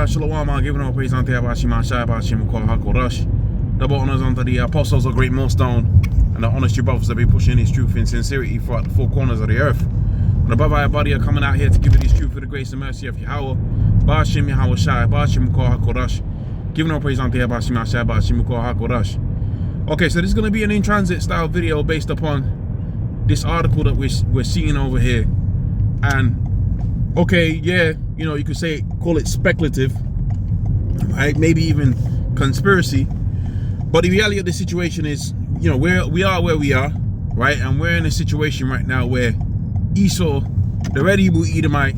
Shalom, giving all praise unto Yahweh Shai Bashim Kwa Hakorash. Double honors unto the apostles of Great Millstone and the honest true brothers that be pushing his truth in sincerity throughout the four corners of the earth. And above everybody are coming out here to give you this truth for the grace and mercy of Yahweh. Bashim Yahweh Shai Bashim Kwa Hakorash. Giving all praise unto Yahweh Shai Bashim Kwa Hakorash. Okay, so this is going to be an in-transit style video based upon this article that we're seeing over here. And okay, yeah, you know, you could call it speculative, right? Maybe even conspiracy. But the reality of the situation is, you know, we are where we are, right? And we're in a situation right now where Esau, the red Hebrew Edomite,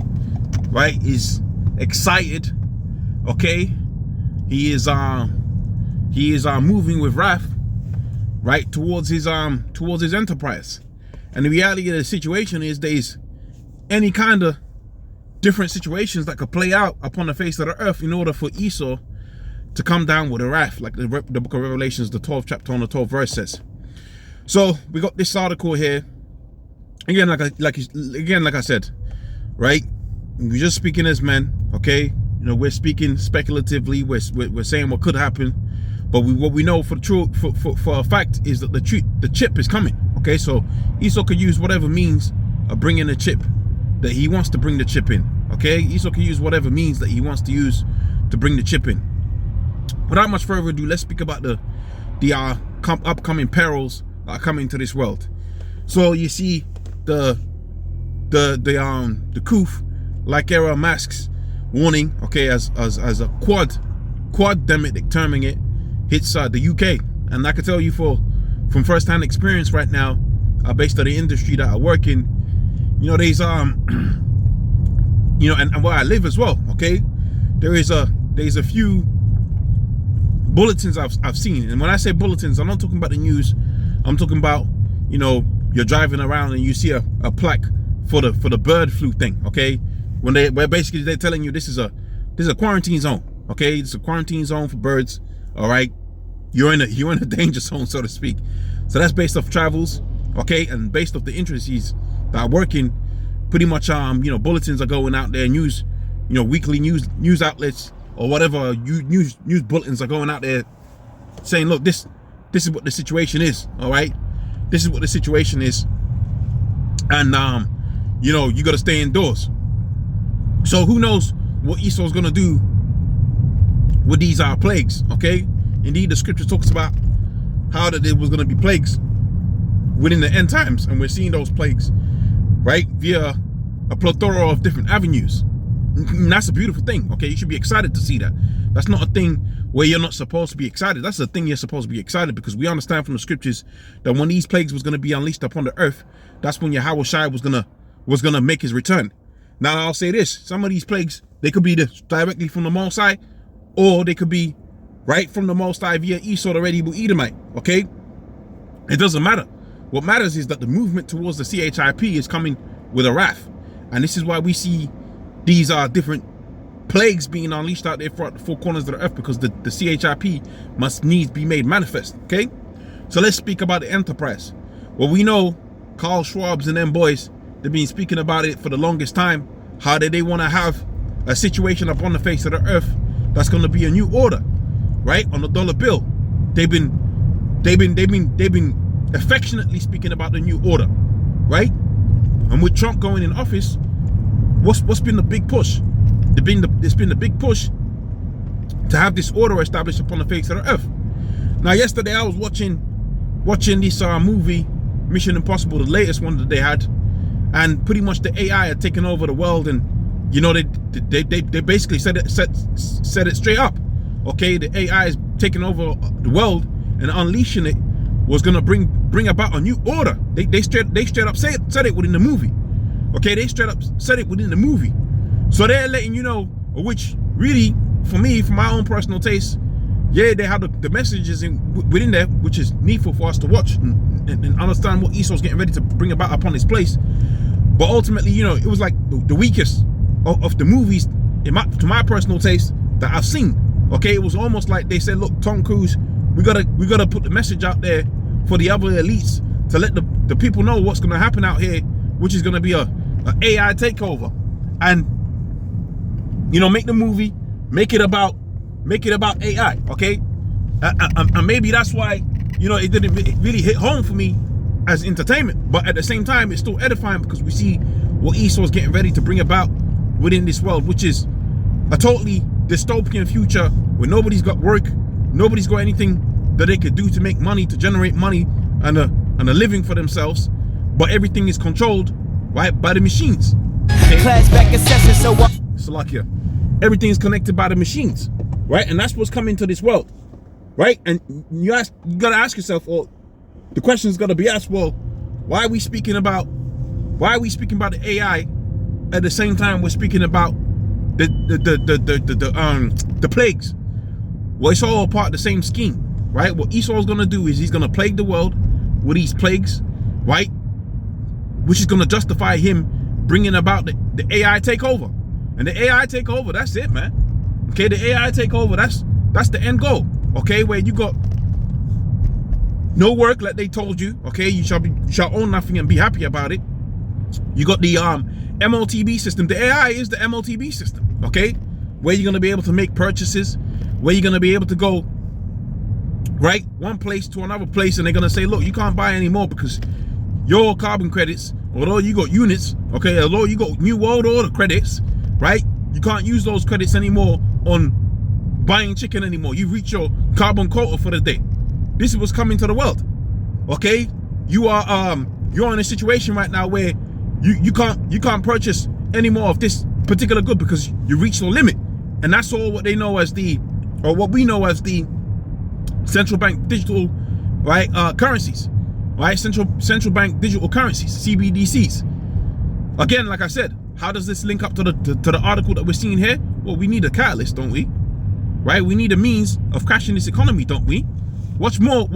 right, is excited. Okay, he is moving with wrath, right, towards his enterprise. And the reality of the situation is there's any kind of different situations that could play out upon the face of the earth in order for Esau to come down with a wrath, like the book of Revelations, the 12th chapter on the 12th verse says. So we got this article here. Again, like I said, right? We're just speaking as men, okay? You know, we're speaking speculatively. We're saying what could happen, but what we know for a fact is that the chip is coming. Okay, so Esau could use whatever means of bringing the chip that he wants to bring the chip in. Okay, Esau can use whatever means that he wants to use to bring the chip in. Without much further ado, let's speak about the upcoming perils that are coming to this world. So you see the Kuf like era masks warning, okay, as a quad-demic terming it, hits the UK. And I can tell you from first-hand experience right now, based on the industry that I work in, you know, there's you know, and where I live as well, okay, there's a few bulletins I've seen. And when I say bulletins, I'm not talking about the news. I'm talking about, you know, you're driving around and you see a plaque for the bird flu thing, okay, where basically they're telling you this is a quarantine zone, okay, it's a quarantine zone for birds. All right, you're in a danger zone, so to speak. So that's based off travels, okay, and based off the industries that are working. Pretty much, you know, bulletins are going out there, news, you know, weekly news outlets or whatever, news bulletins are going out there saying, look, this is what the situation is. All right, this is what the situation is, and you know, you got to stay indoors. So who knows what Esau's gonna do with these plagues? Okay, indeed, the scripture talks about how that there was gonna be plagues within the end times, and we're seeing those plagues, right, via a plethora of different avenues. And that's a beautiful thing. Okay, you should be excited to see that. That's not a thing where you're not supposed to be excited. That's the thing you're supposed to be excited, because we understand from the scriptures that when these plagues was going to be unleashed upon the earth, that's when Yahweh Shai was gonna make his return. Now I'll say this: some of these plagues, they could be directly from the Most High, or they could be right from the Most High via Esau, the red Hebrew Edomite. Okay, it doesn't matter. What matters is that the movement towards the CHIP is coming with a wrath, and this is why we see these different plagues being unleashed out there throughout the four corners of the earth, because the CHIP must needs be made manifest. Okay, so let's speak about the enterprise. Well, we know Carl Schwab's and them boys, they've been speaking about it for the longest time, how they want to have a situation upon the face of the earth that's going to be a new order, right, on the dollar bill. They've been affectionately speaking about the new order, right? And with Trump going in office, what's been the big push? There's been the big push to have this order established upon the face of the earth. Now, yesterday I was watching this movie, Mission Impossible, the latest one that they had, and pretty much the AI had taken over the world, and you know, they basically said it straight up. Okay, the AI is taking over the world, and unleashing it was gonna bring about a new order. They straight up said it within the movie. Okay, they straight up said it within the movie. So they're letting you know, which really, for me, for my own personal taste, yeah, they have the messages within there, which is needful for us to watch and understand what Esau's getting ready to bring about upon his place. But ultimately, you know, it was like the weakest of the movies, to my personal taste, that I've seen. Okay, it was almost like they said, look, Tom Cruise, we gotta put the message out there for the other elites to let the people know what's gonna happen out here, which is gonna be a AI takeover, and you know, make the movie make it about AI, okay? And maybe that's why, you know, it didn't really hit home for me as entertainment, but at the same time, it's still edifying because we see what Esau's getting ready to bring about within this world, which is a totally dystopian future where nobody's got work, nobody's got anything that they could do to make money, to generate money and a living for themselves, but everything is controlled, right, by the machines. Okay? Class back assessment, so what? Salakia. Everything is connected by the machines, right? And that's what's coming to this world, right? And you gotta ask yourself, well, the question's gotta be asked, well, why are we speaking about the AI at the same time we're speaking about the plagues? Well, it's all part of the same scheme, right? What Esau's gonna do is he's gonna plague the world with these plagues, right? Which is gonna justify him bringing about the AI takeover. And the AI takeover, that's it, man. Okay, the AI takeover, that's the end goal. Okay, where you got no work, like they told you. Okay, you shall own nothing and be happy about it. You got the MOTB system. The AI is the MOTB system. Okay, where you're gonna be able to make purchases, where you're gonna be able to go right one place to another place, and they're gonna say, look, you can't buy anymore because your carbon credits, although you got units, okay, although you got New World Order credits, right? You can't use those credits anymore on buying chicken anymore. You've reached your carbon quota for the day. This is what's coming to the world. Okay? You're in a situation right now where you can't purchase any more of this particular good because you reached your limit. And that's all what they know as what we know as the central bank digital, right, currencies. Right? Central bank digital currencies, CBDCs. Again, like I said, how does this link up to the article that we're seeing here? Well, we need a catalyst, don't we? Right? We need a means of crashing this economy, don't we? What's more,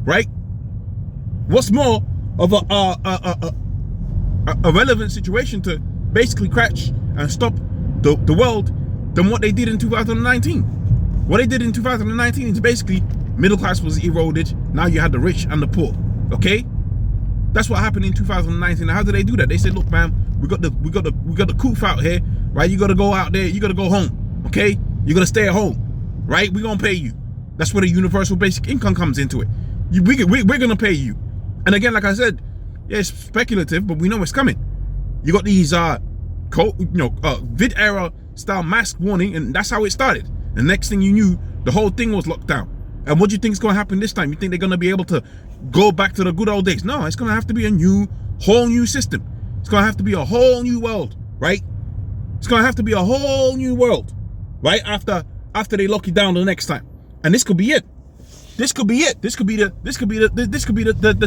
right? What's more of a relevant situation to basically crash and stop the world than what they did in 2019? What they did in 2019 is basically middle class was eroded. Now you had the rich and the poor. Okay? That's what happened in 2019. Now, how did they do that? They said, look, man, we got the coof out here, right? You gotta go out there, you gotta go home. Okay? You gotta stay at home, right? We're gonna pay you. That's where the universal basic income comes into it. We're gonna pay you. And again, like I said, yeah, it's speculative, but we know it's coming. You got these vid era style mask warning, and that's how it started. And next thing you knew, the whole thing was locked down. And what do you think is going to happen this time? You think they're going to be able to go back to the good old days? No, it's going to have to be a whole new system. It's going to have to be a whole new world, right? It's going to have to be a whole new world, right? After they lock it down the next time. And this could be it. This could be it. This could be the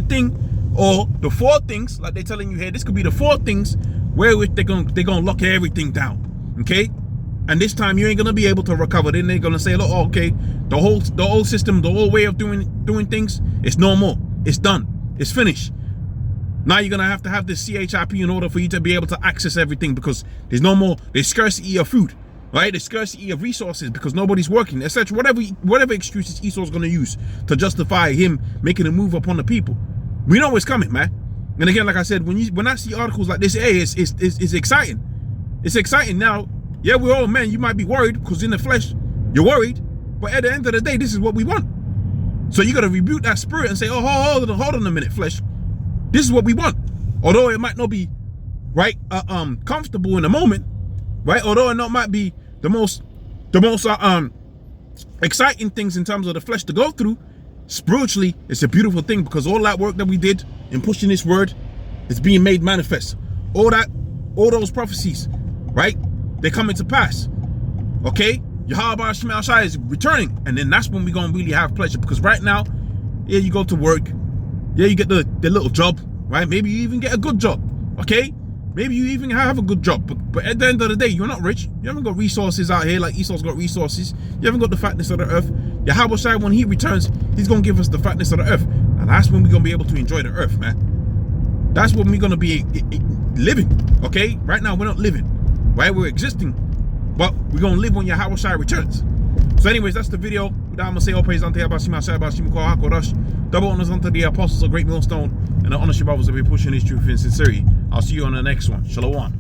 thing, or the four things, like they're telling you here. This could be the four things where they're gonna lock everything down. Okay? And this time you ain't gonna be able to recover. Then they're gonna say, look, oh, okay, the whole system, the whole way of doing things, it's no more. It's done. It's finished. Now you're gonna have to have this CHIP in order for you to be able to access everything, because there's scarcity of food, right? There's scarcity of resources because nobody's working, etc. Whatever excuses Esau's gonna use to justify him making a move upon the people. We know what's coming, man. And again, like I said, when I see articles like this, hey, it's exciting. It's exciting now. Yeah, we're all men. You might be worried because in the flesh, you're worried. But at the end of the day, this is what we want. So you got to rebuke that spirit and say, oh, hold on a minute, flesh. This is what we want. Although it might not be, right, comfortable in the moment, right? Although it might be the most exciting things in terms of the flesh to go through, spiritually, it's a beautiful thing, because all that work that we did in pushing this word is being made manifest. All those prophecies, right? They're coming to pass. Okay? Yahweh Shema Shai is returning. And then that's when we're going to really have pleasure. Because right now, yeah, you go to work. Yeah, you get the little job, right? Maybe you even get a good job. Okay? Maybe you even have a good job. But at the end of the day, you're not rich. You haven't got resources out here like Esau's got resources. You haven't got the fatness of the earth. Yahweh Shai, when he returns, he's going to give us the fatness of the earth. And that's when we're going to be able to enjoy the earth, man. That's when we're going to be living. Okay? Right now, we're not living. Right, we're existing, but we're gonna live when Yahweh Shai returns. So, anyways, that's the video. With that, I'm gonna say all praise unto Yahweh Shai, double honors unto the apostles of Great Millstone, and the honor brothers that be pushing this truth in sincerity. I'll see you on the next one. Shalom.